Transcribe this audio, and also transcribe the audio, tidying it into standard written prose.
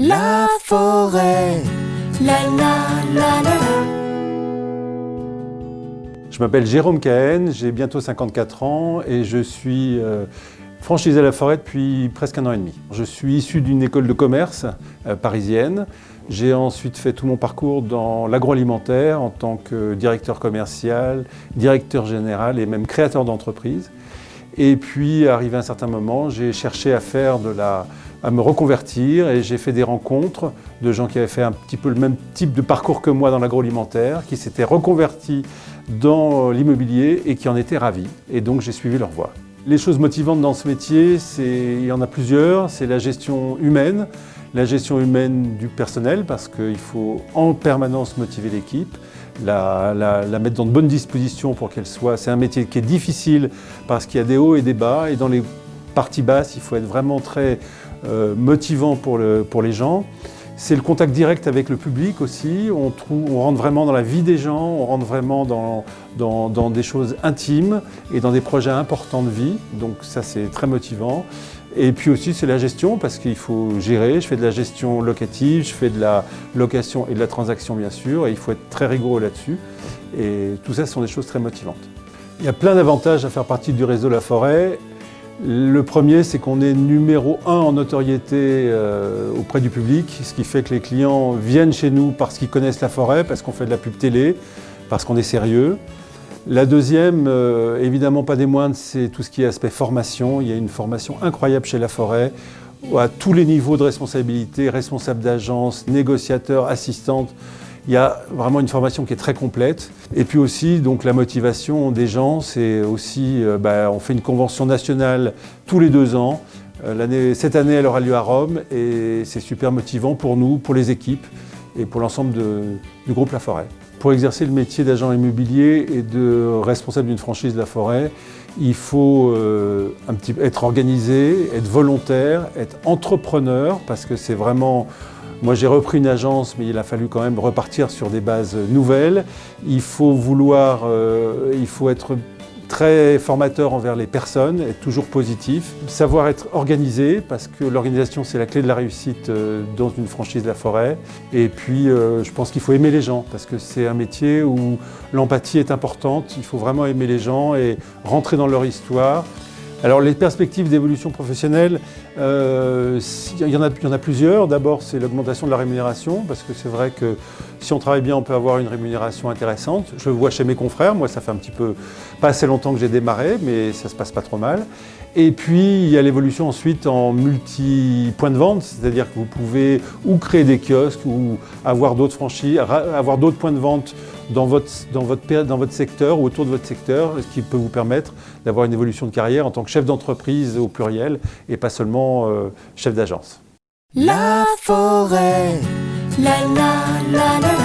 La forêt, la la la la la. Je m'appelle Jérôme Cahen, j'ai bientôt 54 ans et je suis franchisé à la forêt depuis presque 1 an et demi. Je suis issu d'une école de commerce parisienne. J'ai ensuite fait tout mon parcours dans l'agroalimentaire en tant que directeur commercial, directeur général et même créateur d'entreprise. Et puis, arrivé à un certain moment, j'ai cherché à me reconvertir et j'ai fait des rencontres de gens qui avaient fait un petit peu le même type de parcours que moi dans l'agroalimentaire, qui s'étaient reconvertis dans l'immobilier et qui en étaient ravis. Et donc, j'ai suivi leur voie. Les choses motivantes dans ce métier, il y en a plusieurs. C'est la gestion humaine du personnel, parce qu'il faut en permanence motiver l'équipe, la mettre dans de bonnes dispositions pour qu'elle soit. C'est un métier qui est difficile parce qu'il y a des hauts et des bas, et dans les parties basses, il faut être vraiment très motivant pour les gens. C'est le contact direct avec le public aussi. On rentre vraiment dans la vie des gens, on rentre vraiment dans des choses intimes et dans des projets importants de vie. Donc ça, c'est très motivant. Et puis aussi, c'est la gestion, parce qu'il faut gérer. Je fais de la gestion locative, je fais de la location et de la transaction, bien sûr, et il faut être très rigoureux là-dessus. Et tout ça, ce sont des choses très motivantes. Il y a plein d'avantages à faire partie du réseau La Forêt. Le premier, c'est qu'on est numéro 1 en notoriété auprès du public, ce qui fait que les clients viennent chez nous parce qu'ils connaissent la forêt, parce qu'on fait de la pub télé, parce qu'on est sérieux. La deuxième, évidemment pas des moindres, c'est tout ce qui est aspect formation. Il y a une formation incroyable chez La Forêt, à tous les niveaux de responsabilité, responsable d'agence, négociateur, assistante. Il y a vraiment une formation qui est très complète. Et puis aussi, donc, la motivation des gens, c'est aussi, on fait une convention nationale tous les 2 ans. Cette année, elle aura lieu à Rome et c'est super motivant pour nous, pour les équipes et pour l'ensemble du groupe La Forêt. Pour exercer le métier d'agent immobilier et de responsable d'une franchise de La Forêt, il faut être organisé, être volontaire, être entrepreneur, parce que c'est vraiment... Moi, j'ai repris une agence, mais il a fallu quand même repartir sur des bases nouvelles. Il faut être très formateur envers les personnes, être toujours positif, savoir être organisé, parce que l'organisation, c'est la clé de la réussite dans une franchise de La Forêt. Et puis, je pense qu'il faut aimer les gens, parce que c'est un métier où l'empathie est importante. Il faut vraiment aimer les gens et rentrer dans leur histoire. Alors, les perspectives d'évolution professionnelle, il y en a plusieurs. D'abord, c'est l'augmentation de la rémunération, parce que c'est vrai que si on travaille bien, on peut avoir une rémunération intéressante. Je le vois chez mes confrères. Moi, ça fait un petit peu, pas assez longtemps que j'ai démarré, mais ça se passe pas trop mal. Et puis, il y a l'évolution ensuite en multi-points de vente, c'est-à-dire que vous pouvez ou créer des kiosques ou avoir d'autres franchises, avoir d'autres points de vente dans votre secteur ou autour de votre secteur, ce qui peut vous permettre d'avoir une évolution de carrière en tant que chef d'entreprise au pluriel et pas seulement chef d'agence. La forêt, la la la la.